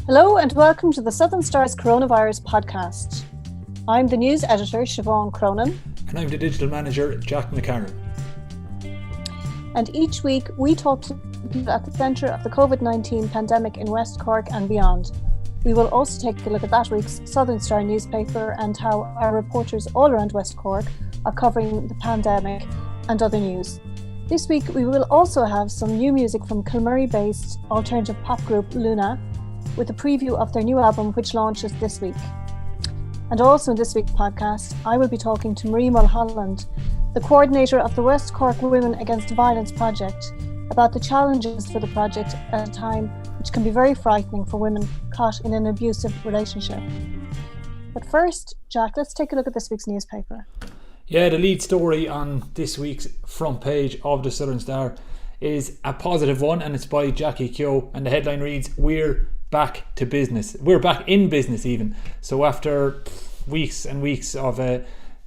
Hello and welcome to the Southern Star's Coronavirus podcast. I'm the news editor, Siobhan Cronin. And I'm the digital manager, Jack McCarron. And each week we talk to people at the centre of the COVID-19 pandemic in West Cork and beyond. We will also take a look at that week's Southern Star newspaper and how our reporters all around West Cork are covering the pandemic and other news. This week we will also have some new music from Kilmurry-based alternative pop group Lunnah, with a preview of their new album, which launches this week. And also in this week's podcast, I will be talking to Marie Mulholland, the coordinator of the West Cork Women Against Violence project, about the challenges for the project at a time which can be very frightening for women caught in an abusive relationship. But first, Jack, let's take a look at this week's newspaper. Yeah, the lead story on this week's front page of the Southern Star is a positive one, and it's by Jackie Keogh, and the headline reads, "We're back to business." We're back in business even. So after weeks and weeks of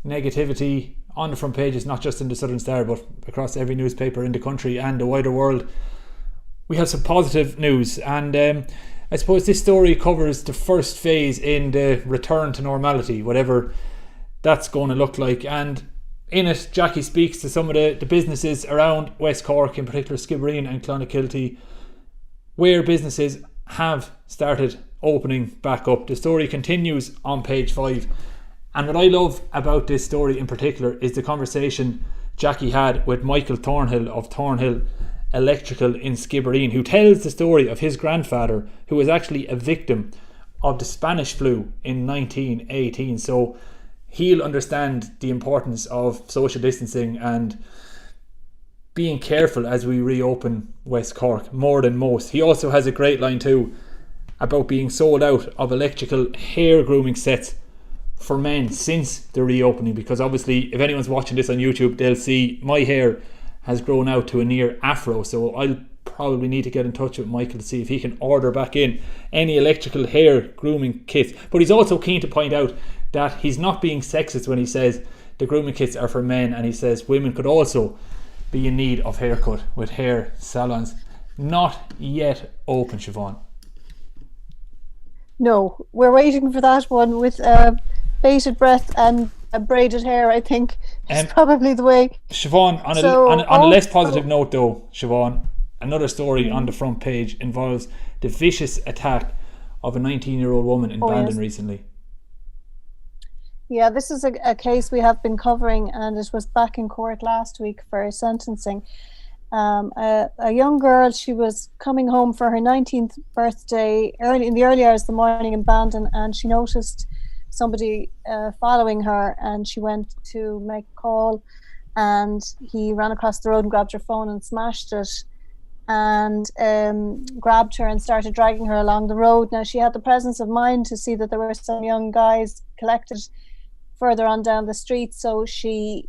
negativity on the front pages, not just in the Southern Star but across every newspaper in the country and the wider world, we have some positive news. And I suppose this story covers the first phase in the return to normality, whatever that's going to look like. And in it, Jackie speaks to some of the businesses around West Cork, in particular Skibbereen and Clonakilty, where businesses have started opening back up. The story continues on page 5, and what I love about this story in particular is the conversation Jackie had with Michael Thornhill of Thornhill Electrical in Skibbereen, who tells the story of his grandfather, who was actually a victim of the Spanish flu in 1918. So he'll understand the importance of social distancing and being careful as we reopen West Cork more than most. He also has a great line too about being sold out of electrical hair grooming sets for men since the reopening, because obviously if anyone's watching this on YouTube, they'll see my hair has grown out to a near afro, so I'll probably need to get in touch with Michael to see if he can order back in any electrical hair grooming kits. But he's also keen to point out that he's not being sexist when he says the grooming kits are for men, and he says women could also be in need of haircut, with hair salons not yet open, Siobhan. No, we're waiting for that one with bated breath and braided hair, I think, is probably the way. Siobhan, on a less positive note though, Siobhan, another story on the front page involves the vicious attack of a 19-year-old woman in Bandon recently. Yeah, this is a case we have been covering, and it was back in court last week for sentencing. A young girl, she was coming home for her 19th birthday in the early hours of the morning in Bandon, and she noticed somebody following her, and she went to make a call, and he ran across the road and grabbed her phone and smashed it, and grabbed her and started dragging her along the road. Now, she had the presence of mind to see that there were some young guys collected further on down the street, so she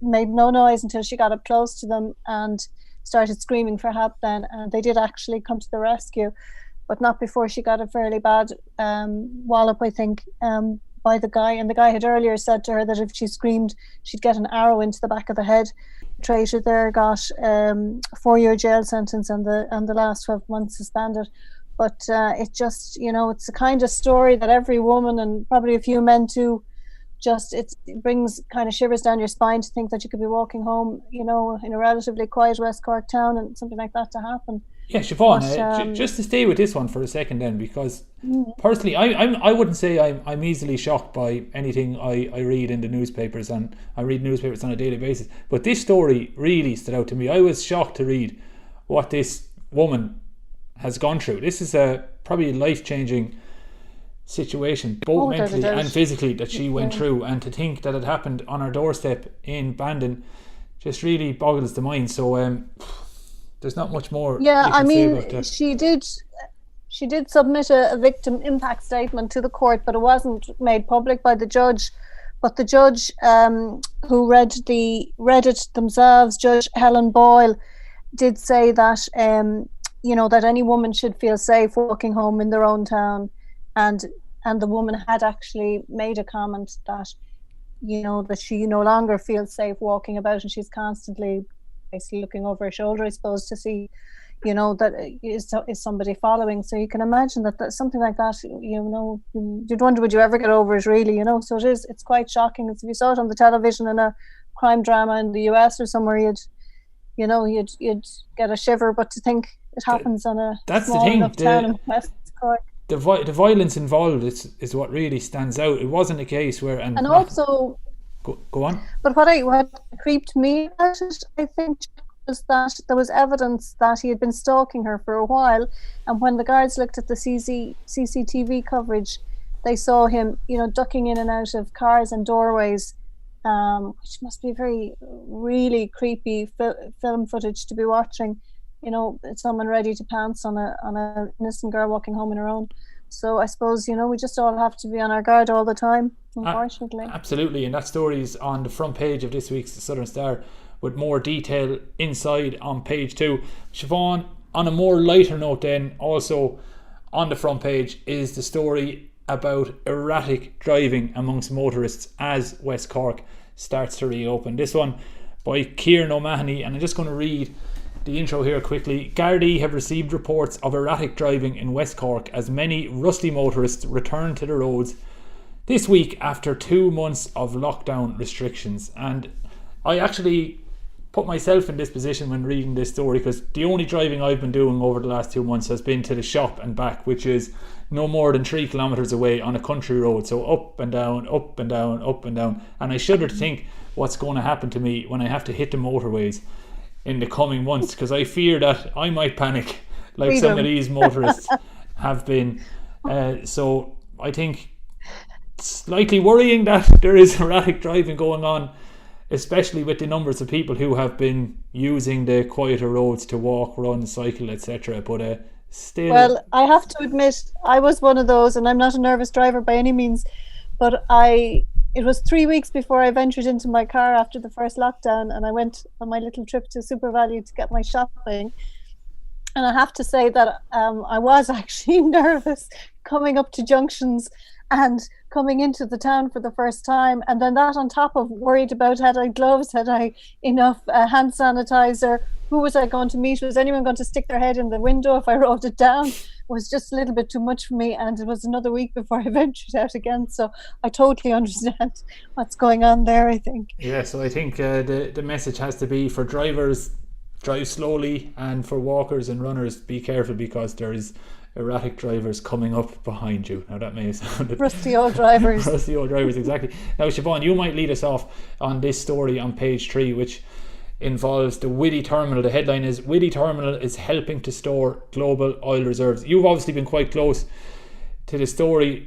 made no noise until she got up close to them and started screaming for help then, and they did actually come to the rescue, but not before she got a fairly bad wallop, I think, by the guy. And the guy had earlier said to her that if she screamed she'd get an arrow into the back of the head. The traitor there got a 4-year jail sentence and the last 12 months suspended. But it just, it's the kind of story that every woman, and probably a few men too, just it brings kind of shivers down your spine to think that you could be walking home, in a relatively quiet West Cork town and something like that to happen. Yeah, Siobhan, just to stay with this one for a second then, because personally I wouldn't say I'm easily shocked by anything I read in the newspapers, and I read newspapers on a daily basis, but this story really stood out to me. I was shocked to read what this woman has gone through. This is probably a life-changing situation, both mentally and physically, that she went through, and to think that it happened on her doorstep in Bandon just really boggles the mind. So there's not much more. Yeah, I mean, she did submit a victim impact statement to the court, but it wasn't made public by the judge. But the judge who read it themselves, Judge Helen Boyle, did say that that any woman should feel safe walking home in their own town, and the woman had actually made a comment that that she no longer feels safe walking about, and she's constantly basically looking over her shoulder, I suppose, to see that is somebody following. So you can imagine that something like that, you'd wonder, would you ever get over it, really? So it's quite shocking. If you saw it on the television in a crime drama in the US or somewhere, you'd get a shiver. But to think it happens on a small enough town in West Cork. The violence involved is what really stands out. It wasn't a case where also go on. But what creeped me about it, I think, was that there was evidence that he had been stalking her for a while, and when the guards looked at the CCTV coverage, they saw him, ducking in and out of cars and doorways, which must be very, really creepy film footage to be watching. Someone ready to pounce on a innocent girl walking home on her own. So I suppose, we just all have to be on our guard all the time, unfortunately. Absolutely, and that story is on the front page of this week's Southern Star, with more detail inside on page 2. Siobhan, on a more lighter note then, also on the front page is the story about erratic driving amongst motorists as West Cork starts to reopen. This one by Kieran O'Mahony, and I'm just going to read the intro here quickly. Gardaí have received reports of erratic driving in West Cork as many rusty motorists return to the roads this week after 2 months of lockdown restrictions. And I actually put myself in this position when reading this story, because the only driving I've been doing over the last 2 months has been to the shop and back, which is no more than 3 kilometres away on a country road. So up and down, up and down, up and down. And I shudder to think what's going to happen to me when I have to hit the motorways in the coming months, because I fear that I might panic like some of these motorists have been. So I think it's slightly worrying that there is erratic driving going on, especially with the numbers of people who have been using the quieter roads to walk, run, cycle, etc. But still... Well, I have to admit, I was one of those, and I'm not a nervous driver by any means, but it was 3 weeks before I ventured into my car after the first lockdown, and I went on my little trip to Super Value to get my shopping. And I have to say that I was actually nervous coming up to junctions and coming into the town for the first time, and then that on top of worried about, had I gloves, had I enough hand sanitizer, who was I going to meet, was anyone going to stick their head in the window if I rolled it down? It was just a little bit too much for me, and it was another week before I ventured out again, so I totally understand what's going on there, I think. Yeah, so I think the message has to be for drivers, drive slowly, and for walkers and runners, be careful, because there is erratic drivers coming up behind you. Now that may sound... Rusty old drivers. Rusty old drivers, exactly. Now Siobhan, you might lead us off on this story on page 3, which involves the Whitty Terminal. The headline is Whitty Terminal is helping to store global oil reserves. You've obviously been quite close to the story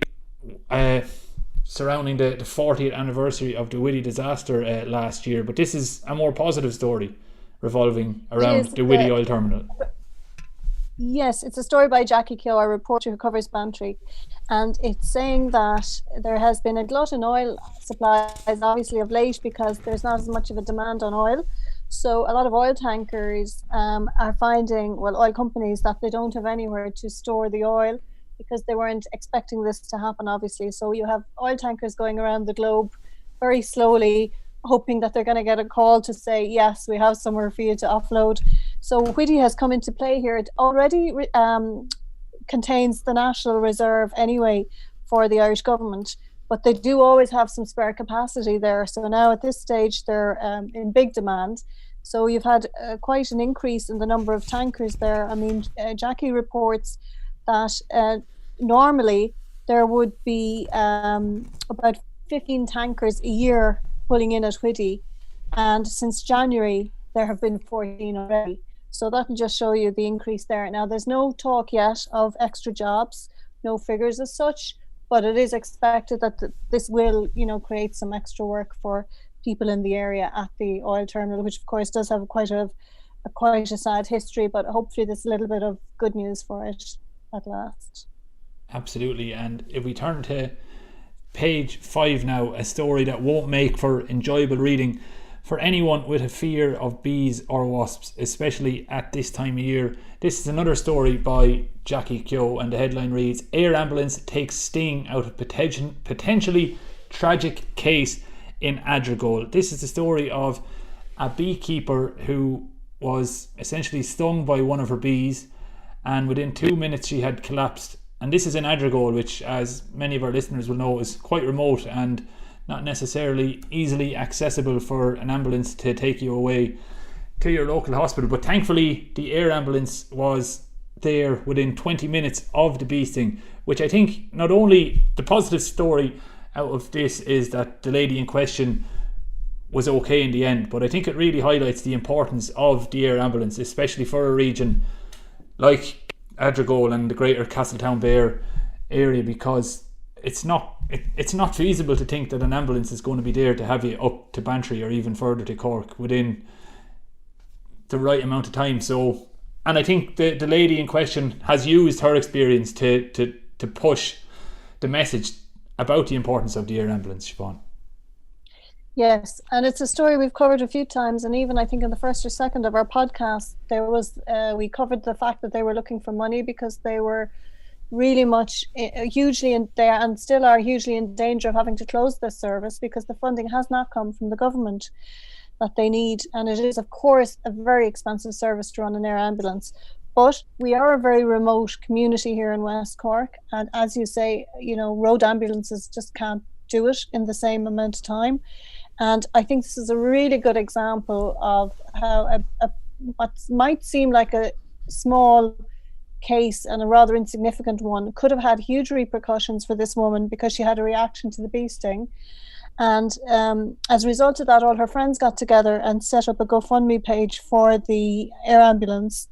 surrounding the 40th anniversary of the Whitty disaster last year, but this is a more positive story revolving around the Whitty Oil Terminal. Yes, it's a story by Jackie Keogh, a reporter who covers Bantry, and it's saying that there has been a glut in oil supplies, obviously of late, because there's not as much of a demand on oil. So a lot of oil tankers are finding, oil companies, that they don't have anywhere to store the oil, because they weren't expecting this to happen, obviously. So you have oil tankers going around the globe very slowly, hoping that they're going to get a call to say, yes, we have somewhere for you to offload. So Whitty has come into play here. It already contains the National Reserve anyway for the Irish government, but they do always have some spare capacity there. So now at this stage, they're in big demand. So you've had quite an increase in the number of tankers there. I mean, Jackie reports that normally there would be about 15 tankers a year pulling in at Whitty, and since January there have been 14 already. So that will just show you the increase there. Now there's no talk yet of extra jobs, no figures as such, but it is expected that this will, create some extra work for people in the area at the oil terminal, which of course does have quite a sad history, but hopefully there's a little bit of good news for it at last. Absolutely. And if we turn to page 5 now, a story that won't make for enjoyable reading for anyone with a fear of bees or wasps, especially at this time of year. This is another story by Jackie Keogh, and the headline reads, Air Ambulance takes sting out of potentially tragic case in Adrigole. This is the story of a beekeeper who was essentially stung by one of her bees, and within 2 minutes she had collapsed. And this is in Adrigole, which, as many of our listeners will know, is quite remote and not necessarily easily accessible for an ambulance to take you away to your local hospital. But thankfully the air ambulance was there within 20 minutes of the bee sting, which I think, not only the positive story out of this is that the lady in question was okay in the end, but I think it really highlights the importance of the air ambulance, especially for a region like Adrigole and the greater Castletownbere area, because it's not feasible to think that an ambulance is going to be there to have you up to Bantry or even further to Cork within the right amount of time. So, and I think the lady in question has used her experience to push the message about the importance of the air ambulance, Siobhan. Yes, and it's a story we've covered a few times, and even I think in the first or second of our podcast, there was we covered the fact that they were looking for money because they were really much hugely in there and still are hugely in danger of having to close this service because the funding has not come from the government that they need, and it is of course a very expensive service to run an air ambulance. But we are a very remote community here in West Cork, and as you say, road ambulances just can't do it in the same amount of time. And I think this is a really good example of how what might seem like a small case and a rather insignificant one could have had huge repercussions for this woman because she had a reaction to the bee sting. And as a result of that, all her friends got together and set up a GoFundMe page for the air ambulance.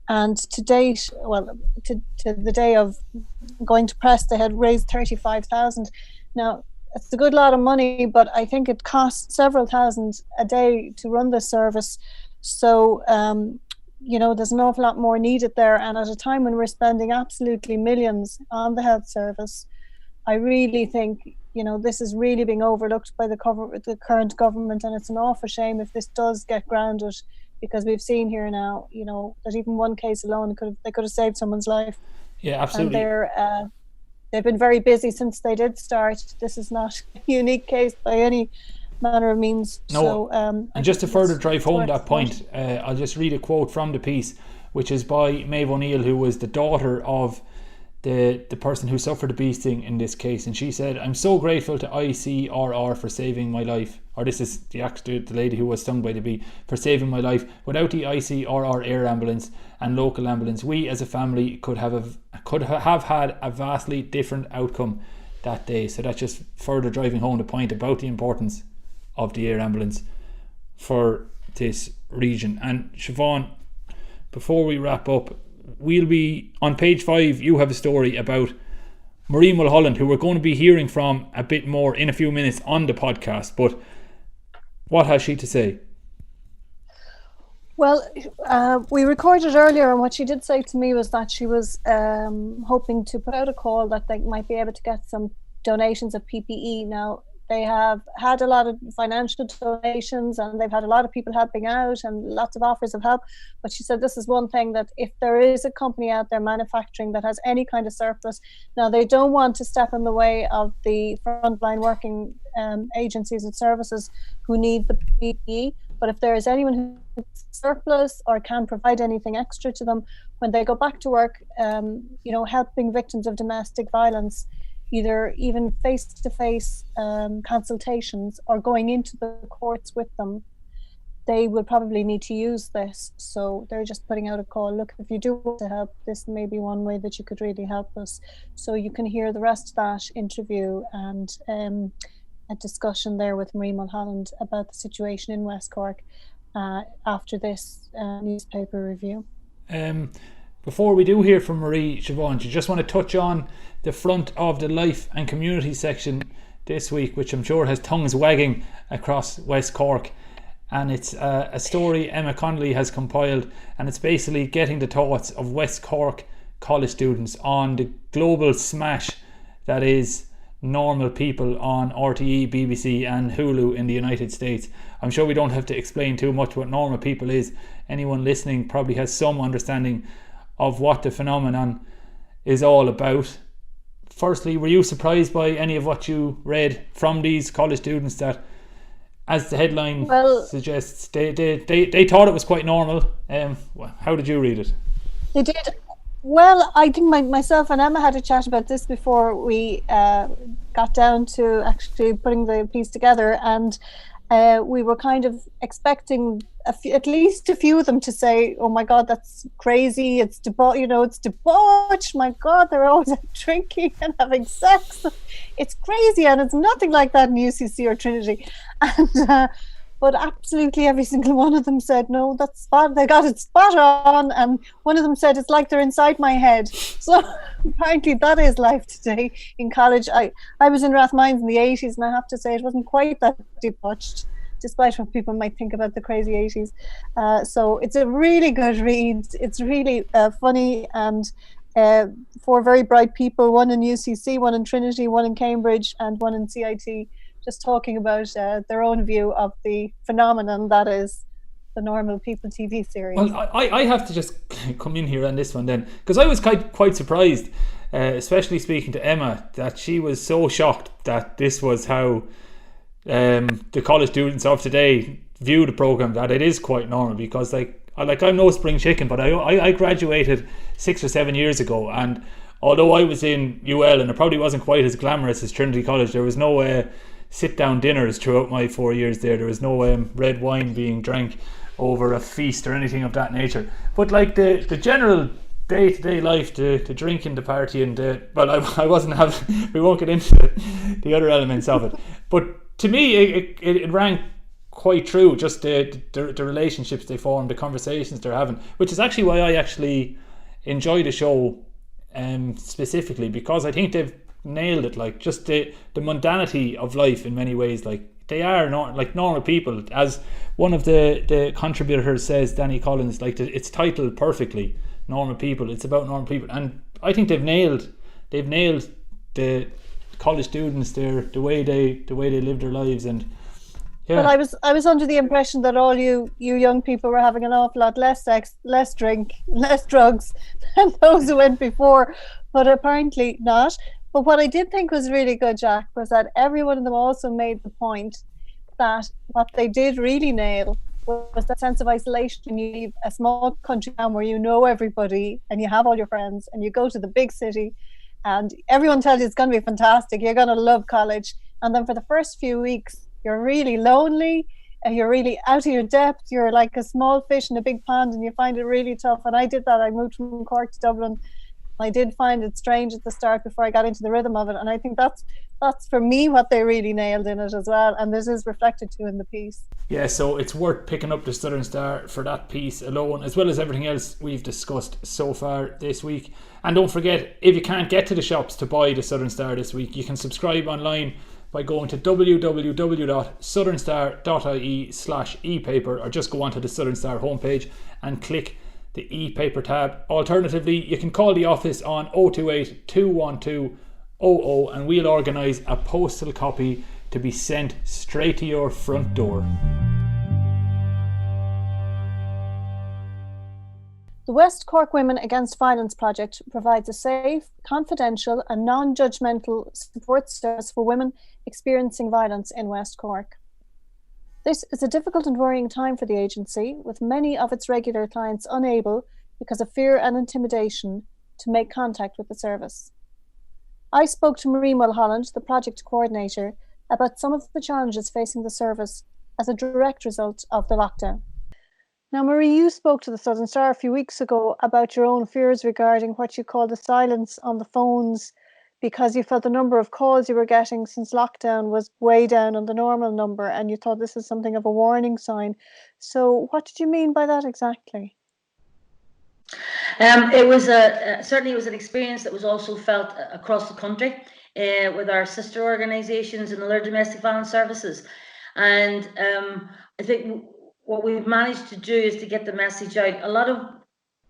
And to date, to the day of going to press, they had raised 35,000. Now, it's a good lot of money, but I think it costs several thousand a day to run this service. So, there's an awful lot more needed there. And at a time when we're spending absolutely millions on the health service, I really think, this is really being overlooked by the current government. And it's an awful shame if this does get grounded, because we've seen here now, that even one case alone, they could have saved someone's life. Yeah, absolutely. And they've been very busy since they did start. This is not a unique case by any manner of means. No, so, and just to further drive home that point, I'll just read a quote from the piece, which is by Maeve O'Neill, who was the daughter of the person who suffered the bee sting in this case. And she said, "I'm so grateful to ICRR for saving my life." Or this is the lady who was stung by the bee, "for saving my life. Without the ICRR air ambulance and local ambulance, we as a family could have had a vastly different outcome that day." So that's just further driving home the point about the importance of the air ambulance for this region. And Siobhan, before we wrap up, we'll be on page 5. You have a story about Marie Mulholland, who we're going to be hearing from a bit more in a few minutes on the podcast. But what has she to say? Well, we recorded earlier, and what she did say to me was that she was hoping to put out a call that they might be able to get some donations of PPE. Now, they have had a lot of financial donations and they've had a lot of people helping out and lots of offers of help. But she said this is one thing, that if there is a company out there manufacturing that has any kind of surplus, now they don't want to step in the way of the frontline working agencies and services who need the PPE. But if there is anyone who has surplus or can provide anything extra to them when they go back to work, helping victims of domestic violence, either even face-to-face consultations or going into the courts with them, they will probably need to use this. So they're just putting out a call. Look, if you do want to help, this may be one way that you could really help us. So you can hear the rest of that interview and a discussion there with Marie Mulholland about the situation in West Cork after this newspaper review. Before we do hear from Marie, Siobhan, do you just want to touch on the front of the Life and Community section this week, which I'm sure has tongues wagging across West Cork? And it's a story Emma Connolly has compiled, and it's basically getting the thoughts of West Cork college students on the global smash that is Normal People on RTE, BBC and Hulu in the United States. I'm sure we don't have to explain too much what Normal People is. Anyone listening probably has some understanding of what the phenomenon is all about. Firstly, were you surprised by any of what you read from these college students, that as the headline Well, suggests, they thought it was quite normal. How did you read it? they did. Well, I think myself and Emma had a chat about this before we got down to actually putting the piece together, and we were kind of expecting at least a few of them to say, "Oh my God, that's crazy! It's it's debauch! My God, they're always out drinking and having sex. It's crazy, and it's nothing like that in UCC or Trinity." And but absolutely every single one of them said, "No, that's spot. They got it spot on." And one of them said, "It's like they're inside my head." So apparently that is life today in college. I was in Rathmines in the 80s, and I have to say it wasn't quite that debauched, despite what people might think about the crazy 80s. So it's a really good read. It's really funny, and four very bright people, one in UCC, one in Trinity, one in Cambridge, and one in CIT, just talking about their own view of the phenomenon that is the Normal People TV series. Well, I have to just come in here on this one then, because I was quite surprised, especially speaking to Emma, that she was so shocked that this was how the college students of today view the program, that it is quite normal. Because I'm no spring chicken, but I graduated 6 or 7 years ago, and although I was in UL and it probably wasn't quite as glamorous as Trinity College, there was no sit-down dinners throughout my 4 years there. There was no red wine being drank over a feast or anything of that nature. But like the general day-to-day life, the drinking, the party, and I wasn't having. We won't get into the other elements of it. But to me, it rang quite true. Just the relationships they form, the conversations they're having, which is actually why I actually enjoy the show, specifically because I think they've nailed it. Like just the mundanity of life in many ways. Like they are not like normal people, as one of the contributors says, Danny Collins. Like it's titled perfectly, Normal People. It's about normal people, and I think they've nailed the college students, the way they live their lives. And yeah. But I was under the impression that all you young people were having an awful lot less sex, less drink, less drugs than those who went before, but apparently not. But what I did think was really good, Jack, was that every one of them also made the point that what they did really nail was that sense of isolation. You leave a small country town where you know everybody and you have all your friends, and you go to the big city and everyone tells you it's going to be fantastic, you're going to love college, and then for the first few weeks you're really lonely and you're really out of your depth. You're like a small fish in a big pond, and you find it really tough. And I did that. I moved from Cork to Dublin. I did find it strange at the start before I got into the rhythm of it, and I think that's for me what they really nailed in it as well, and this is reflected too in the piece. Yeah, so it's worth picking up the Southern Star for that piece alone, as well as everything else we've discussed so far this week. And don't forget, if you can't get to the shops to buy the Southern Star this week, you can subscribe online by going to www.thesouthernstar.ie/e-paper, or just go onto the Southern Star homepage and click the e-paper tab. Alternatively, you can call the office on 028 212 00 and we'll organise a postal copy to be sent straight to your front door. The West Cork Women Against Violence project provides a safe, confidential and non-judgmental support service for women experiencing violence in West Cork. This is a difficult and worrying time for the agency, with many of its regular clients unable, because of fear and intimidation, to make contact with the service. I spoke to Marie Mulholland, the project coordinator, about some of the challenges facing the service as a direct result of the lockdown. Now, Marie, you spoke to the Southern Star a few weeks ago about your own fears regarding what you call the silence on the phones, because you felt the number of calls you were getting since lockdown was way down on the normal number, and you thought this is something of a warning sign. So what did you mean by that exactly? It was certainly it was an experience that was also felt across the country with our sister organisations and other domestic violence services. And I think what we've managed to do is to get the message out. A lot of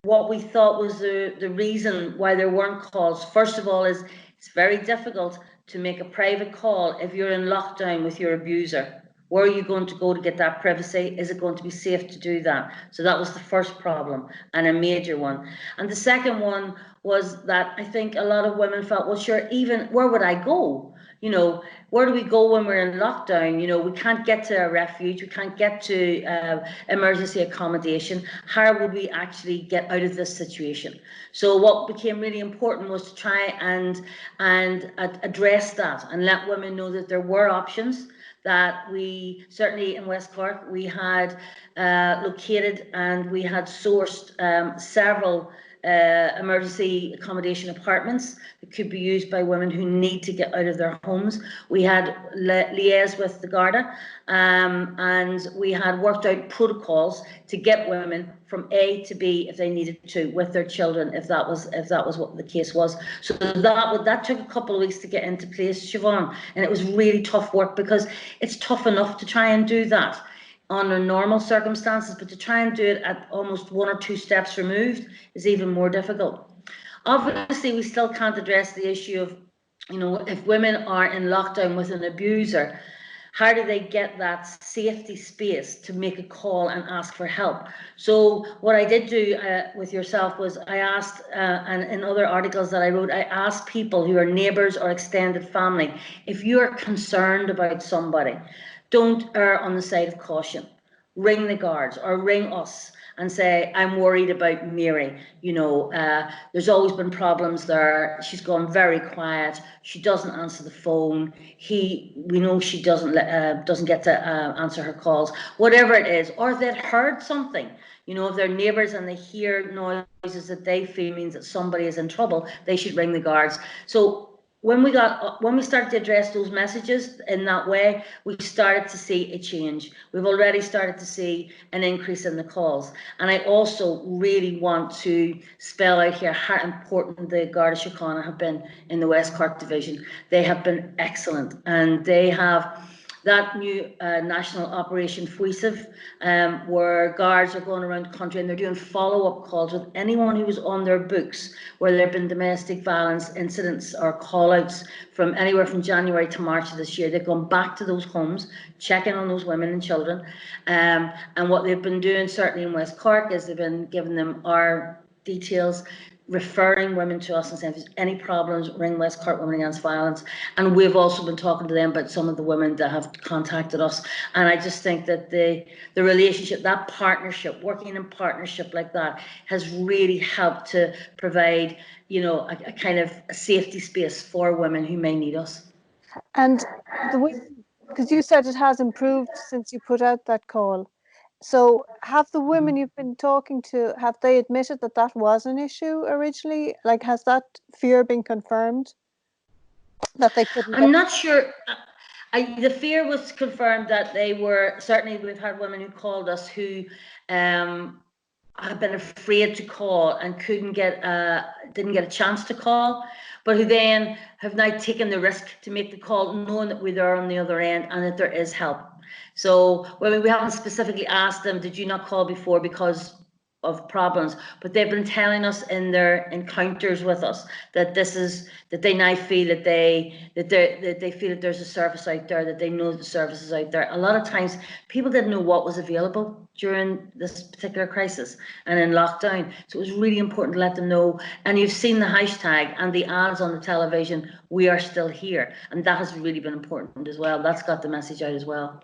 what we thought was the reason why there weren't calls, first of all, is it's very difficult to make a private call if you're in lockdown with your abuser. Where are you going to go to get that privacy? Is it going to be safe to do that? So that was the first problem, and a major one. And the second one was that I think a lot of women felt, well, sure, even where would I go? You know, where do we go when we're in lockdown? You know, we can't get to a refuge, we can't get to emergency accommodation. How would we actually get out of this situation? So what became really important was to try and address that and let women know that there were options, that we, certainly in West Cork, we had located and we had sourced several emergency accommodation apartments that could be used by women who need to get out of their homes. We had liaised with the Garda and we had worked out protocols to get women from A to B if they needed to, with their children, if that was what the case was. So that took a couple of weeks to get into place, Siobhan, and it was really tough work, because it's tough enough to try and do that under normal circumstances, but to try and do it at almost 1 or 2 steps removed is even more difficult. Obviously, we still can't address the issue of, you know, if women are in lockdown with an abuser, how do they get that safety space to make a call and ask for help? So what I did do with yourself was I asked, and in other articles that I wrote, I asked people who are neighbours or extended family, if you are concerned about somebody, don't err on the side of caution. Ring the guards or ring us and say, I'm worried about Mary. You know, there's always been problems there. She's gone very quiet. She doesn't answer the phone. We know she doesn't get to answer her calls. Whatever it is, or they'd heard something. You know, if they're neighbours and they hear noises that they feel means that somebody is in trouble, they should ring the guards. So when we started to address those messages in that way, we started to see a change. We've already started to see an increase in the calls. And I also really want to spell out here how important the Garda Síochána have been in the West Cork Division. They have been excellent, and they have that new national operation Fuisive, where guards are going around the country and they're doing follow-up calls with anyone who was on their books where there have been domestic violence incidents or call-outs from anywhere from January to March of this year. They've gone back to those homes, checking on those women and children, and what they've been doing, certainly in West Cork, is they've been giving them our details, referring women to us and saying, if there's any problems, ring West Cork Women Against Violence. And we've also been talking to them about some of the women that have contacted us. And I just think that the relationship, that partnership, working in partnership like that, has really helped to provide, you know, a kind of a safety space for women who may need us. And the way, because you said it has improved since you put out that call. So have the women you've been talking to, have they admitted that that was an issue originally? Like, has that fear been confirmed? That they couldn't I'm not sure. The fear was confirmed that they were, certainly we've had women who called us who have been afraid to call and didn't get a chance to call, but who then have now taken the risk to make the call, knowing that we're there on the other end and that there is help. So we haven't specifically asked them, did you not call before because of problems, but they've been telling us in their encounters with us that they now feel that they feel that there's a service out there, that they know the service is out there. A lot of times people didn't know what was available during this particular crisis and in lockdown, so it was really important to let them know. And you've seen the hashtag and the ads on the television, we are still here, and that has really been important as well. That's got the message out as well.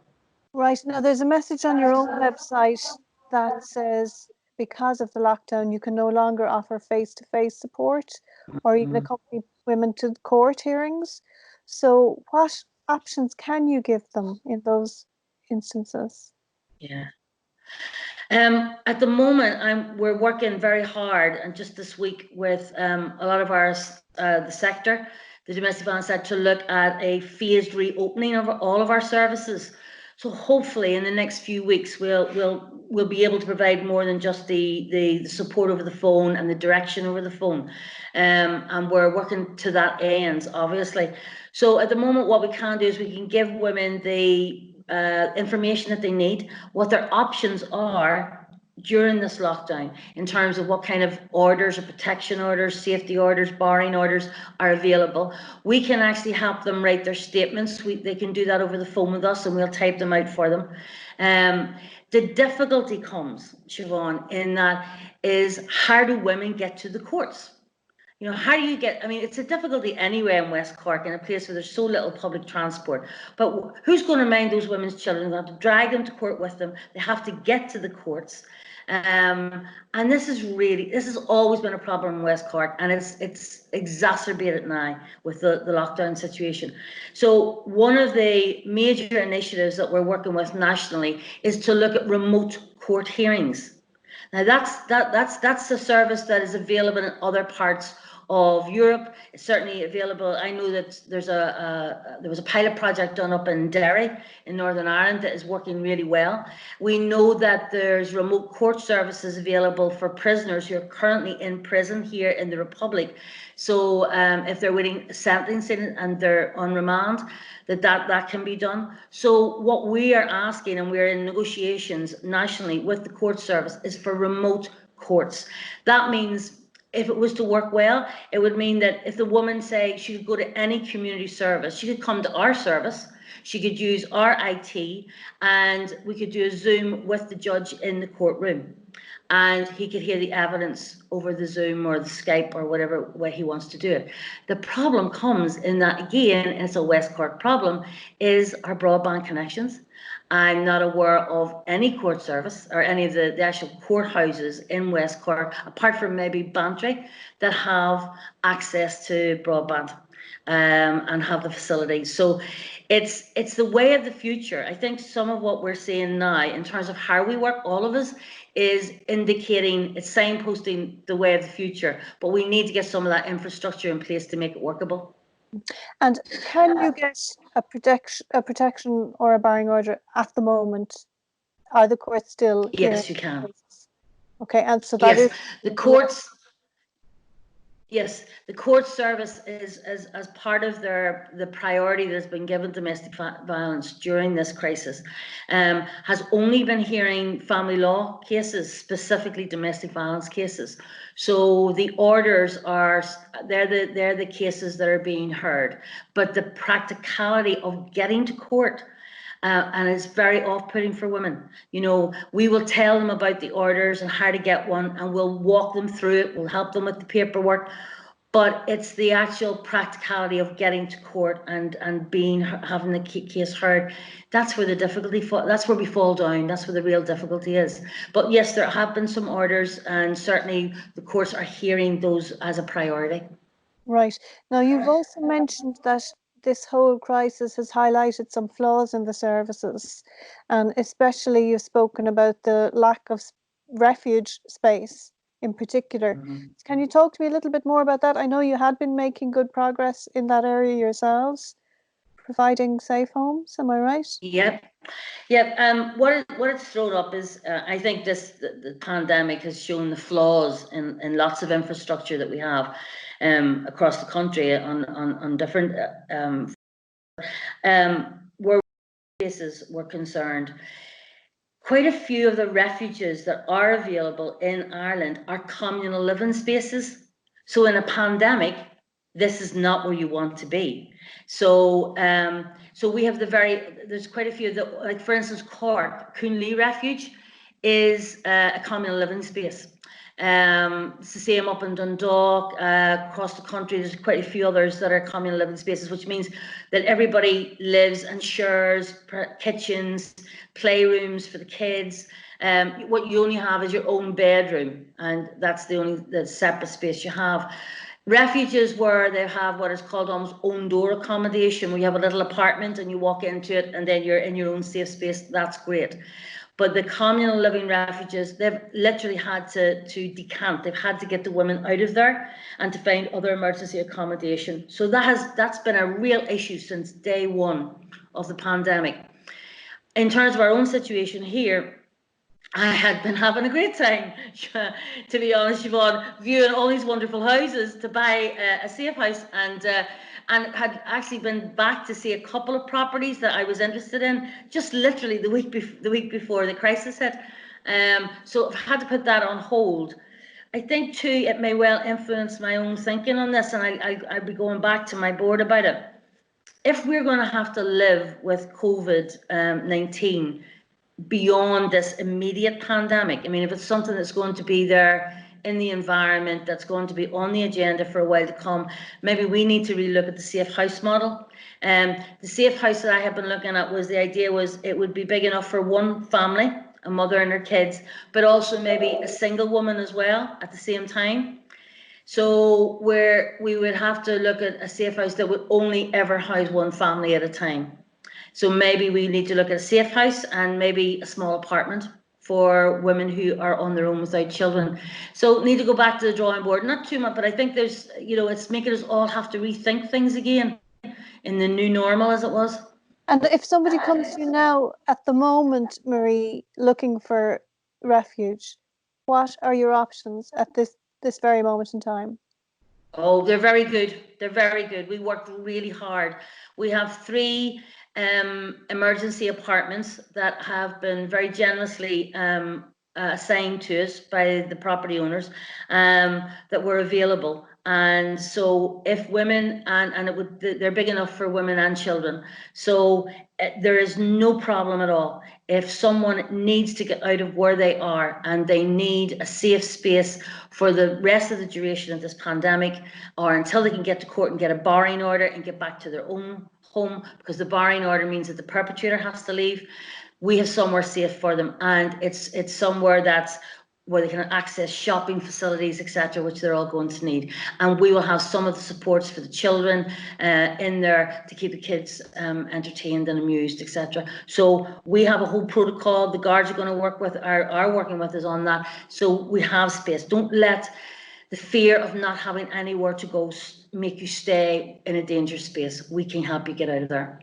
Right, now there's a message on your own website that says, because of the lockdown, you can no longer offer face-to-face support or even accompany women to court hearings. So what options can you give them in those instances? Yeah. At the moment, we're working very hard, and just this week with a lot of our the sector, the domestic violence sector, to look at a phased reopening of all of our services. So hopefully in the next few weeks we'll be able to provide more than just the support over the phone and the direction over the phone, and we're working to that end, obviously. So at the moment, what we can do is we can give women the information that they need, what their options are during this lockdown in terms of what kind of orders or protection orders, safety orders, barring orders are available. We can actually help them write their statements. They can do that over the phone with us and we'll type them out for them. The difficulty comes, Siobhan, in that is, how do women get to the courts? You know, how do you get, I mean, it's a difficulty anyway in West Cork, in a place where there's so little public transport. But who's going to mind those women's children? They have to drag them to court with them. They have to get to the courts. And this has always been a problem in West Cork, and it's exacerbated now with the lockdown situation. So one of the major initiatives that we're working with nationally is to look at remote court hearings. Now that's a service that is available in other parts of Europe. It's certainly available. I know that there was a pilot project done up in Derry in Northern Ireland that is working really well. We know that there's remote court services available for prisoners who are currently in prison here in the Republic. So if they're waiting sentencing and they're on remand, that can be done. So what we are asking, and we're in negotiations nationally with the court service, is for remote courts. That means, if it was to work well, it would mean that if the woman, say, she could go to any community service, she could come to our service, she could use our IT, and we could do a Zoom with the judge in the courtroom, and he could hear the evidence over the Zoom or the Skype or whatever way he wants to do it. The problem comes in that, again, it's a West Cork problem, is our broadband connections. I'm not aware of any court service or any of the actual courthouses in West Cork, apart from maybe Bantry, that have access to broadband and have the facilities. So it's the way of the future. I think some of what we're seeing now in terms of how we work, all of us, is indicating, it's signposting the way of the future, but we need to get some of that infrastructure in place to make it workable. And can you get a protection or a barring order at the moment? Are the courts still? Yes, you can. Okay, and so that is the courts. Yes, the court service is as part of the priority that's been given domestic violence during this crisis, has only been hearing family law cases, specifically domestic violence cases. So the orders are, they're the cases that are being heard, but the practicality of getting to court, and it's very off-putting for women. You know, we will tell them about the orders and how to get one, and we'll walk them through it. We'll help them with the paperwork, but it's the actual practicality of getting to court and having the case heard. That's where the difficulty. That's where we fall down. That's where the real difficulty is. But yes, there have been some orders, and certainly the courts are hearing those as a priority. Right. Now, you've also mentioned that this whole crisis has highlighted some flaws in the services, and especially you've spoken about the lack of refuge space in particular. Mm-hmm. Can you talk to me a little bit more about that? I know you had been making good progress in that area yourselves, providing safe homes. Am I right? Yep. What it's thrown up is, I think the pandemic has shown the flaws in lots of infrastructure that we have across the country on different where cases were concerned. Quite a few of the refuges that are available in Ireland are communal living spaces. So in a pandemic, this is not where you want to be. So we have there's quite a few that, like for instance, Cork, Coonley Refuge is a communal living space. It's the same up in Dundalk, across the country. There's quite a few others that are communal living spaces, which means that everybody lives and shares kitchens, playrooms for the kids. What you only have is your own bedroom, and that's the separate space you have. Refuges where they have what is called almost own door accommodation, where you have a little apartment and you walk into it and then you're in your own safe space. That's great. But the communal living refuges, they've literally had to decant. They've had to get the women out of there and to find other emergency accommodation. So that's been a real issue since day one of the pandemic. In terms of our own situation here, I had been having a great time, to be honest, Siobhan, viewing all these wonderful houses to buy a safe house, and had actually been back to see a couple of properties that I was interested in, just literally the week before the crisis hit. So I've had to put that on hold. I think too, it may well influence my own thinking on this, and I'll be going back to my board about it. If we're going to have to live with COVID-19 beyond this immediate pandemic, I mean, if it's something that's going to be there in the environment that's going to be on the agenda for a while to come. Maybe we need to really look at the safe house model. The safe house that I have been looking at was, the idea was it would be big enough for one family, a mother and her kids, but also maybe a single woman as well at the same time. So where we would have to look at a safe house that would only ever house one family at a time. So maybe we need to look at a safe house and maybe a small apartment for women who are on their own without children. So need to go back to the drawing board, not too much, but I think there's, you know, it's making us all have to rethink things again in the new normal, as it was. And if somebody comes to you now at the moment, Marie, looking for refuge, what are your options at this very moment in time? Oh, they're very good. They're very good. We worked really hard. We have 3 emergency apartments that have been very generously assigned to us by the property owners that were available. And so if women, and it would, they're big enough for women and children. So there is no problem at all. If someone needs to get out of where they are and they need a safe space for the rest of the duration of this pandemic, or until they can get to court and get a barring order and get back to their own home, because the barring order means that the perpetrator has to leave, we have somewhere safe for them. And it's somewhere that's where they can access shopping facilities, etc., which they're all going to need. And we will have some of the supports for the children in there to keep the kids entertained and amused, etc. So we have a whole protocol. The guards are going to work with, are working with us on that. So we have space. Don't let the fear of not having anywhere to go make you stay in a dangerous space. We can help you get out of there.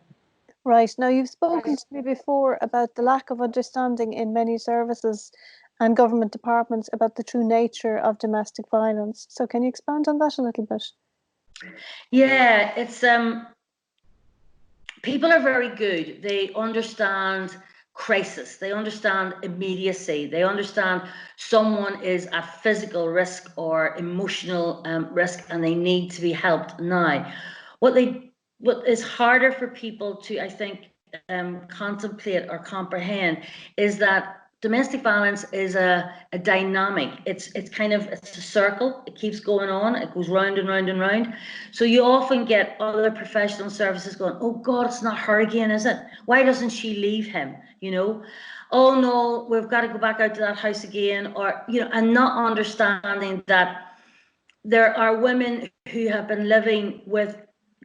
Right. Now, you've spoken to me before about the lack of understanding in many services and government departments about the true nature of domestic violence. So can you expand on that a little bit? Yeah, it's people are very good. They understand crisis. They understand immediacy. They understand someone is at physical risk or emotional risk and they need to be helped now. What is harder for people to, I think, contemplate or comprehend is that domestic violence is a dynamic. It's a circle. It keeps going on. It goes round and round and round. So you often get other professional services going, oh God, it's not her again, is it? Why doesn't she leave him? You know, oh no, we've got to go back out to that house again, or, you know, and not understanding that there are women who have been living with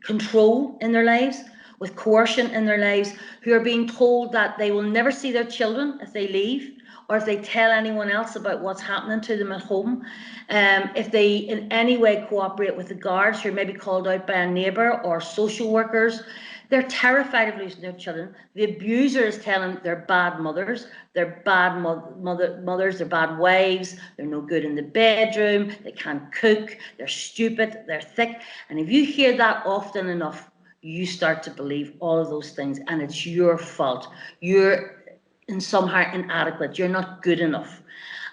control in their lives, with coercion in their lives, who are being told that they will never see their children if they leave, or if they tell anyone else about what's happening to them at home. If they in any way cooperate with the guards, who are maybe called out by a neighbour or social workers, they're terrified of losing their children. The abuser is telling them they're bad mothers, they're bad mothers, they're bad wives, they're no good in the bedroom, they can't cook, they're stupid, they're thick. And if you hear that often enough, you start to believe all of those things, and it's your fault. You're in somehow inadequate, you're not good enough.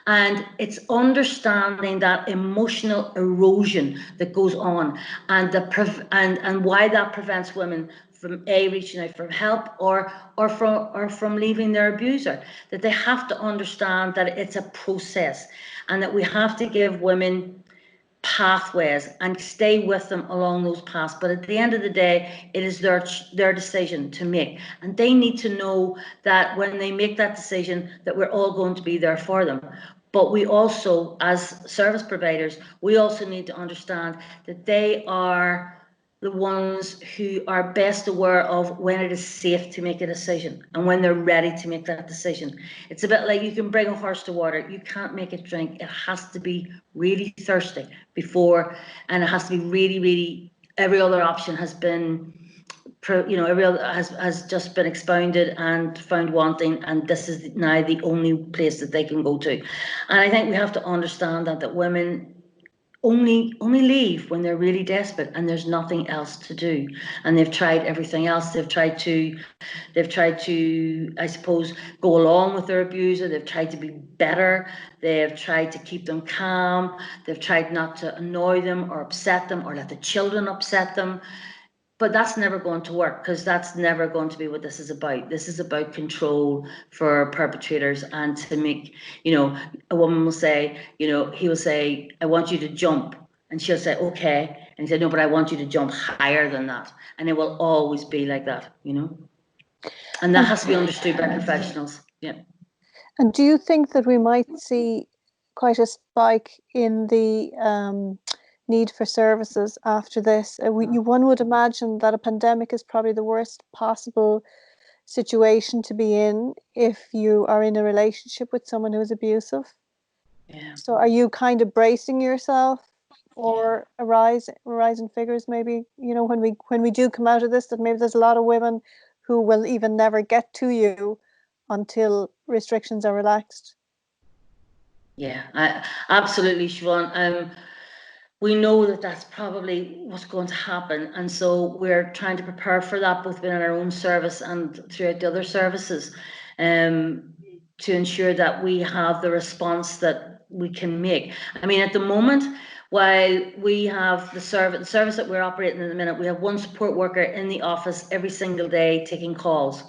And it's understanding that emotional erosion that goes on, and and why that prevents women from reaching out for help or from leaving their abuser. That they have to understand that it's a process, and that we have to give women pathways and stay with them along those paths. But at the end of the day, it is their decision to make, and they need to know that when they make that decision, that we're all going to be there for them. But we also, as service providers, we also need to understand that they are the ones who are best aware of when it is safe to make a decision and when they're ready to make that decision. It's a bit like you can bring a horse to water. You can't make it drink. It has to be really thirsty before, and it has to be really, really, every other option has been, you know, every other has just been expounded and found wanting, and this is now the only place that they can go to. And I think we have to understand that women only leave when they're really desperate and there's nothing else to do, and they've tried everything else. They've tried to I suppose go along with their abuser. They've tried to be better. They've tried to keep them calm. They've tried not to annoy them or upset them or let the children upset them. But that's never going to work, because that's never going to be what this is about. This is about control for perpetrators, and to make, you know, a woman will say, you know, he will say, I want you to jump. And she'll say, okay. And he said, no, but I want you to jump higher than that. And it will always be like that, you know. And that has to be understood by professionals. Yeah. And do you think that we might see quite a spike in the need for services after this? One would imagine that a pandemic is probably the worst possible situation to be in if you are in a relationship with someone who is abusive. Yeah. So are you kind of bracing yourself for a rise in figures, maybe, you know, when we do come out of this, that maybe there's a lot of women who will even never get to you until restrictions are relaxed? Yeah, absolutely, Siobhan. We know that that's probably what's going to happen, and so we're trying to prepare for that, both within our own service and throughout the other services, to ensure that we have the response that we can make. I mean, at the moment, while we have the service that we're operating in the minute, we have one support worker in the office every single day taking calls.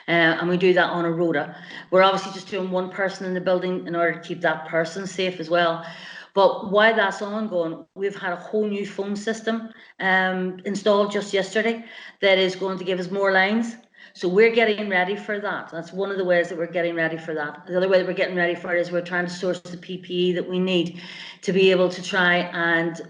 And we do that on a rota. We're obviously just doing one person in the building in order to keep that person safe as well. But while that's ongoing, we've had a whole new phone system installed just yesterday that is going to give us more lines. So we're getting ready for that. That's one of the ways that we're getting ready for that. The other way that we're getting ready for it is we're trying to source the PPE that we need to be able to try and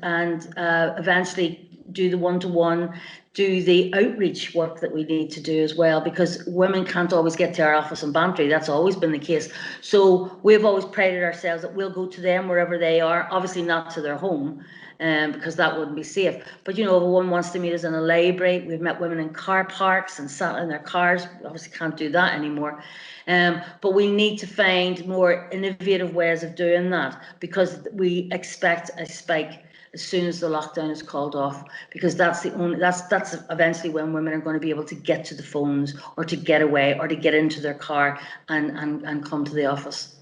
eventually do the one-to-one, do the outreach work that we need to do as well, because women can't always get to our office in Bantry. That's always been the case. So we've always prided ourselves that we'll go to them wherever they are, obviously not to their home, because that wouldn't be safe. But you know, if a woman wants to meet us in a library, we've met women in car parks and sat in their cars. We obviously can't do that anymore. But we need to find more innovative ways of doing that, because we expect a spike as soon as the lockdown is called off, because that's eventually when women are going to be able to get to the phones, or to get away, or to get into their car and come to the office.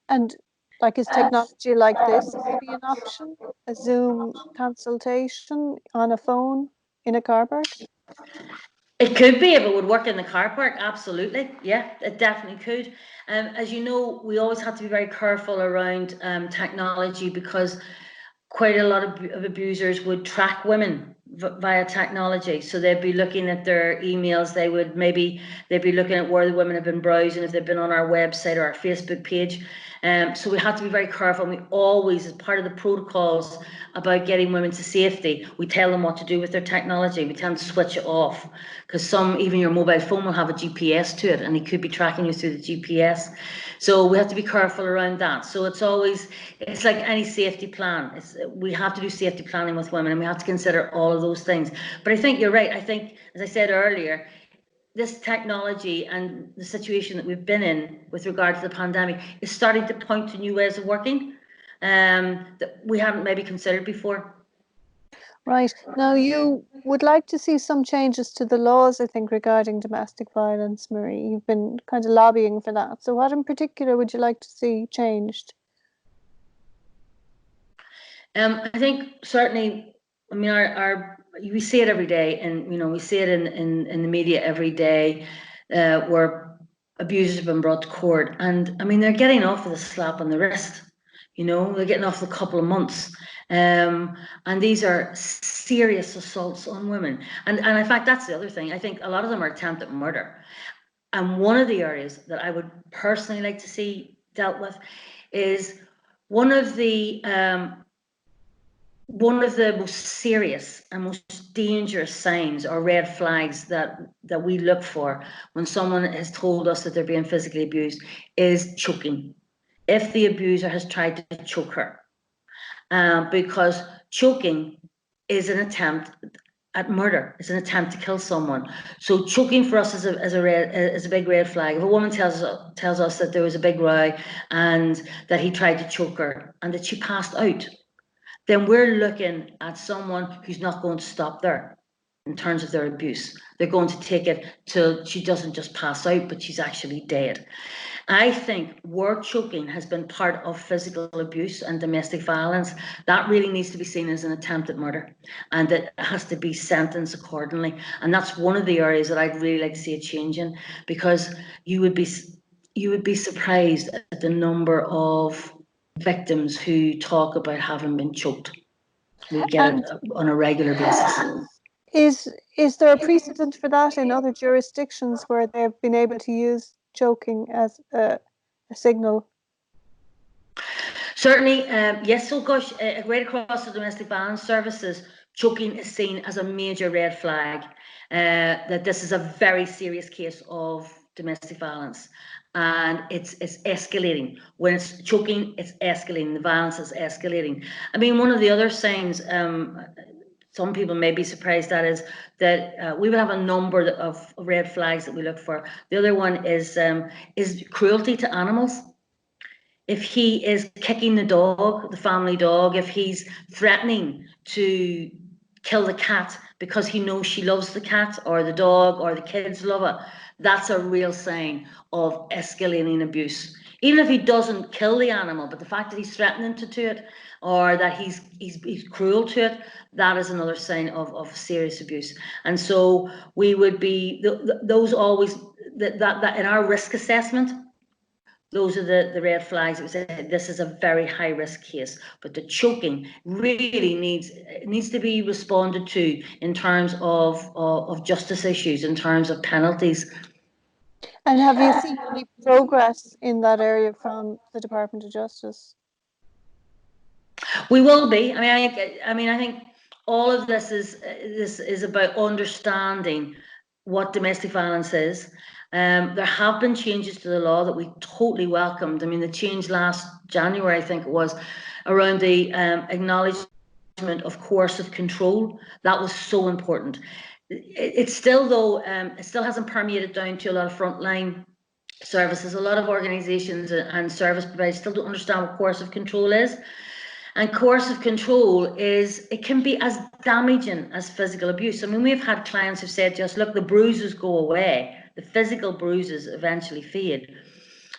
And like, is technology like this be an option? A Zoom consultation on a phone in a car park? It could be, if it would work in the car park, absolutely. Yeah, it definitely could. As you know, we always have to be very careful around technology, because quite a lot of abusers would track women via technology. So they'd be looking at their emails, they'd be looking at where the women have been browsing, if they've been on our website or our Facebook page. So we have to be very careful, and we always, as part of the protocols about getting women to safety, we tell them what to do with their technology. We tell them to switch it off, because even your mobile phone will have a GPS to it, and it could be tracking you through the GPS. So we have to be careful around that. So it's like any safety plan. We have to do safety planning with women, and we have to consider all of those things. But I think you're right. I think, as I said earlier, this technology and the situation that we've been in with regard to the pandemic is starting to point to new ways of working that we haven't maybe considered before. Right. Now, you would like to see some changes to the laws, I think, regarding domestic violence, Marie. You've been kind of lobbying for that. So what in particular would you like to see changed? I think certainly, I mean, we see it every day, and we see it in the media every day, where abusers have been brought to court, and I mean, they're getting off with a slap on the wrist. They're getting off a couple of months, and these are serious assaults on women. And in fact, that's the other thing. I think a lot of them are attempted murder. And one of the areas that I would personally like to see dealt with is one of the most serious and most dangerous signs or red flags that we look for when someone has told us that they're being physically abused is choking. If the abuser has tried to choke her, because choking is an attempt at murder. It's an attempt to kill someone. So choking for us is a big red flag. If a woman tells us that there was a big row and that he tried to choke her and that she passed out, then we're looking at someone who's not going to stop there in terms of their abuse. They're going to take it till she doesn't just pass out, but she's actually dead. I think where choking has been part of physical abuse and domestic violence, that really needs to be seen as an attempted murder, and it has to be sentenced accordingly. And that's one of the areas that I'd really like to see a change in, because you would be surprised at the number of victims who talk about having been choked. We get it on a regular basis. Is there a precedent for that in other jurisdictions where they've been able to use choking as a signal? Certainly, yes. So, gosh, right across the domestic violence services, choking is seen as a major red flag. That this is a very serious case of domestic violence, and it's escalating. When it's choking, it's escalating. The violence is escalating. I mean, one of the other signs, some people may be surprised at, is that we would have a number of red flags that we look for. The other one is cruelty to animals. If he is kicking the dog, the family dog, if he's threatening to kill the cat because he knows she loves the cat or the dog or the kids love it, that's a real sign of escalating abuse. Even if he doesn't kill the animal, but the fact that he's threatening to do it, or that he's cruel to it, that is another sign of serious abuse. And so we would be those always that in our risk assessment, those are the red flags. It was this is a very high risk case, but the choking really needs to be responded to in terms of justice issues, in terms of penalties. And have you seen any progress in that area from the Department of Justice? We will be. I mean, I think all of this is about understanding what domestic violence is. There have been changes to the law that we totally welcomed. I mean, the change last January, I think it was, around the acknowledgement of coercive control. That was so important. It's still, though, it still hasn't permeated down to a lot of frontline services. A lot of organisations and service providers still don't understand what coercive control is. And coercive control it can be as damaging as physical abuse. I mean, we've had clients who've said to us, look, the bruises go away, the physical bruises eventually fade.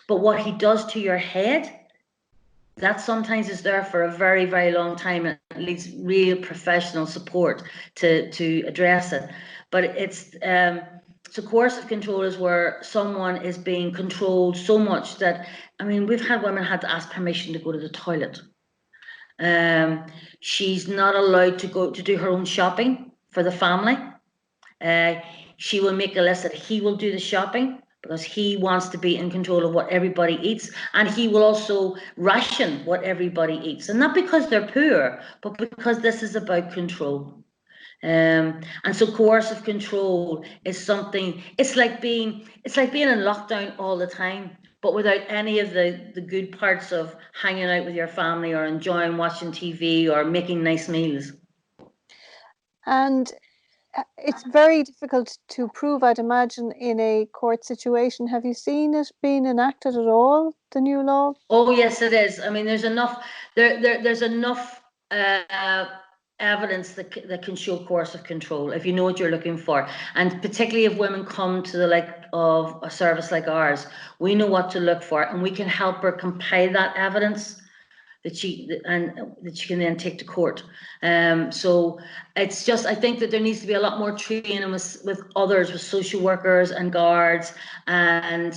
But what he does to your head, that sometimes is there for a very, very long time, and it needs real professional support to address it. But it's so coercive control is where someone is being controlled so much that, I mean, we've had women had to ask permission to go to the toilet. She's not allowed to go to do her own shopping for the family. She will make a list that he will do the shopping because he wants to be in control of what everybody eats, and he will also ration what everybody eats, and not because they're poor, but because this is about control. And so coercive control is something, it's like being in lockdown all the time, but without any of the good parts of hanging out with your family or enjoying watching TV or making nice meals. And it's very difficult to prove, I'd imagine, in a court situation. Have you seen it being enacted at all, the new law? Oh yes, it is. I mean, there's enough evidence that can show coercive control if you know what you're looking for, and particularly if women come to the like of a service like ours, we know what to look for, and we can help her compile that evidence that she can then take to court. So it's just, I think that there needs to be a lot more training with others, with social workers and guards, and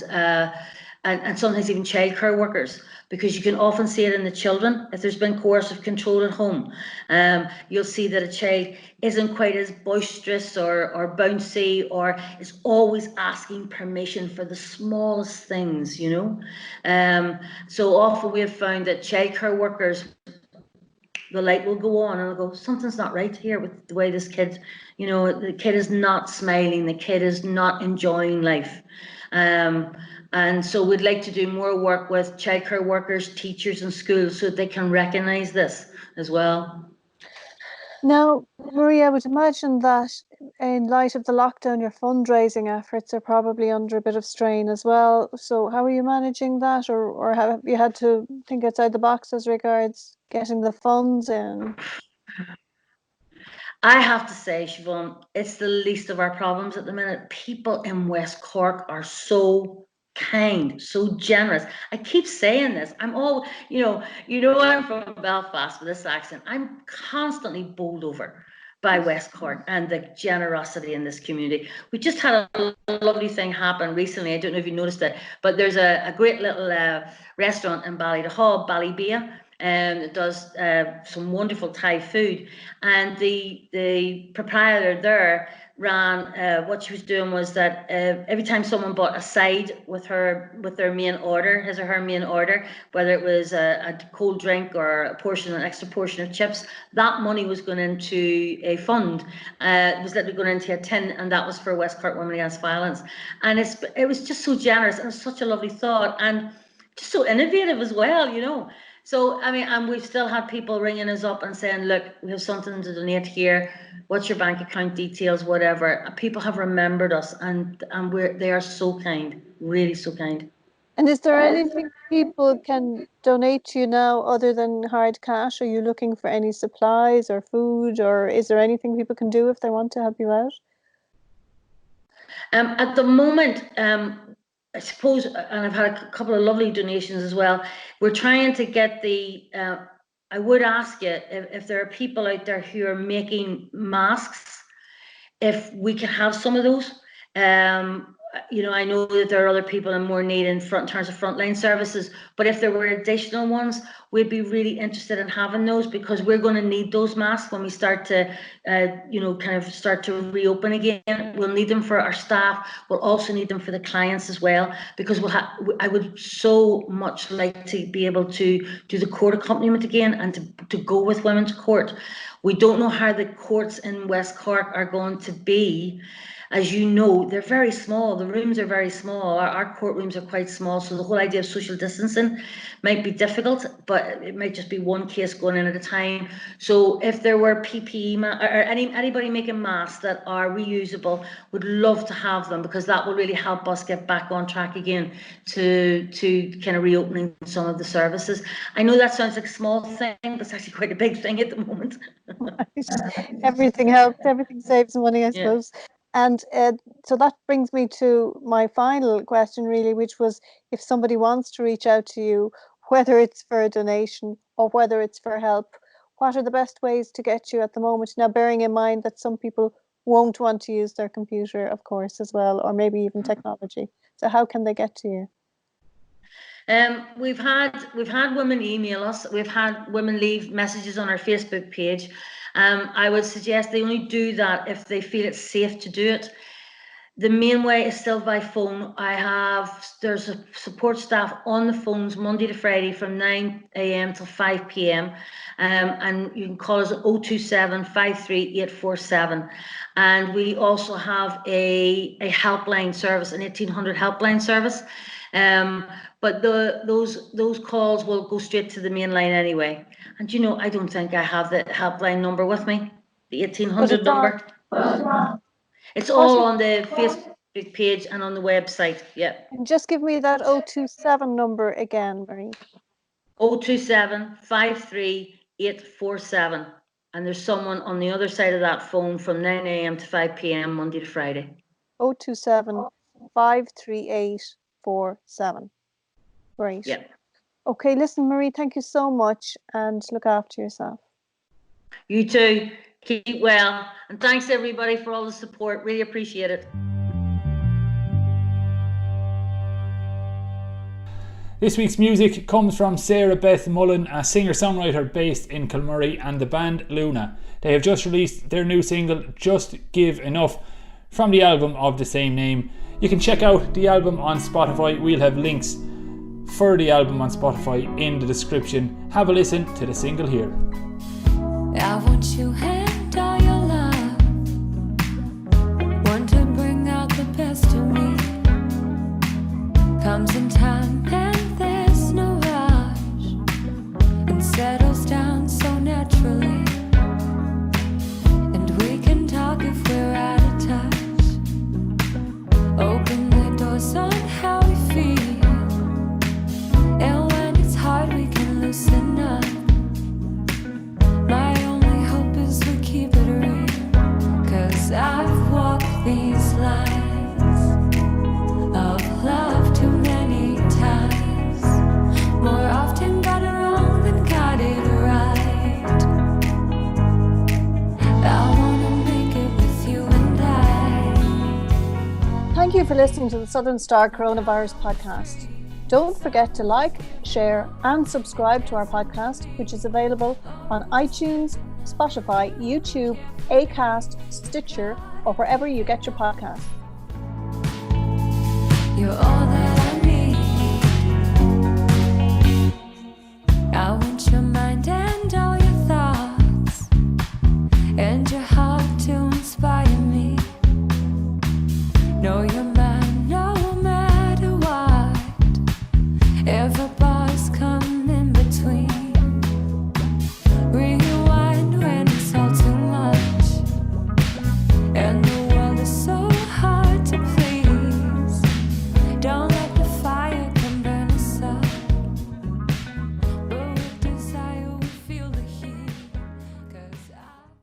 sometimes even childcare workers, because you can often see it in the children. If there's been coercive control at home, you'll see that a child isn't quite as boisterous or bouncy, or is always asking permission for the smallest things, you know. So often we have found that childcare workers, the light will go on and they'll go, something's not right here with the way this kid, you know, the kid is not smiling, the kid is not enjoying life. And so we'd like to do more work with childcare workers, teachers and schools, so that they can recognise this as well. Now, Marie, I would imagine that in light of the lockdown, your fundraising efforts are probably under a bit of strain as well. So how are you managing that, or have you had to think outside the box as regards getting the funds in? I have to say, Siobhan, it's the least of our problems at the minute. People in West Cork are so kind, so generous. I keep saying this. I'm all, I'm from Belfast with this accent. I'm constantly bowled over by West Cork and the generosity in this community. We just had a lovely thing happen recently. I don't know if you noticed it, but there's a great little restaurant in Ballydehob, Ballybea, and it does some wonderful Thai food. And the proprietor there ran, what she was doing was that every time someone bought a side with their main order, his or her main order, whether it was a cold drink or an extra portion of chips, that money was going into a fund. It was literally going into a tin, and that was for West Cork Women Against Violence. And it was just so generous, and it was such a lovely thought, and just so innovative as well. So, I mean, and we've still had people ringing us up and saying, look, we have something to donate here. What's your bank account details, whatever. And people have remembered us, and they are so kind, really so kind. And is there anything people can donate to you now other than hard cash? Are you looking for any supplies or food, or is there anything people can do if they want to help you out? At the moment, I suppose, and I've had a couple of lovely donations as well. We're trying to get I would ask you if there are people out there who are making masks, if we can have some of those. I know that there are other people in more need in terms of frontline services, but if there were additional ones, we'd be really interested in having those, because we're going to need those masks when we start to, start to reopen again. We'll need them for our staff. We'll also need them for the clients as well, because I would so much like to be able to do the court accompaniment again and to go with women to court. We don't know how the courts in West Cork are going to be. As you know, they're very small. The rooms are very small. Our courtrooms are quite small. So the whole idea of social distancing might be difficult, but it might just be one case going in at a time. So if there were PPE or anybody making masks that are reusable, would love to have them, because that will really help us get back on track again to kind of reopening some of the services. I know that sounds like a small thing, but it's actually quite a big thing at the moment. Everything helps. Everything saves money, I suppose. Yeah. And so that brings me to my final question, really, which was, if somebody wants to reach out to you, whether it's for a donation or whether it's for help, what are the best ways to get you at the moment? Now, bearing in mind that some people won't want to use their computer, of course, as well, or maybe even technology. So how can they get to you? We've had women email us. We've had women leave messages on our Facebook page. I would suggest they only do that if they feel it's safe to do it. The main way is still by phone. There's a support staff on the phones Monday to Friday from 9 a.m. till 5 p.m. And you can call us at 027 53 847. And we also have a helpline service, an 1800 helpline service. But those calls will go straight to the main line anyway. And I don't think I have the helpline number with me, the 1800 number. It's all on the Facebook page and on the website. Yeah. And just give me that 027 number again, Marie. 027 53 847. And there's someone on the other side of that phone from 9 a.m. to 5 p.m. Monday to Friday. 027 538 47. Great. Yeah. Okay, listen, Marie, thank you so much, and look after yourself. You too. Keep well. And thanks everybody for all the support. Really appreciate it. This week's music comes from Sarah Beth Mullen, a singer-songwriter based in Kilmurry, and the band Luunah. They have just released their new single, Just Give Enough, from the album of the same name. You can check out the album on Spotify. We'll have links for the album on Spotify in the description. Have a listen to the single here. I want you and all your love, want to bring out the best of me. Comes in time and there's no rush, and settles down so naturally. And we can talk if we're out of touch. Open the doors on how we feel, and when it's hard we can loosen up. My only hope is you for listening to the Southern Star Coronavirus Podcast. Don't forget to like, share, and subscribe to our podcast, which is available on iTunes, Spotify, YouTube, Acast, Stitcher, or wherever you get your podcasts. You're all that I need. I want your mind and all your thoughts, and your heart to inspire me. Know you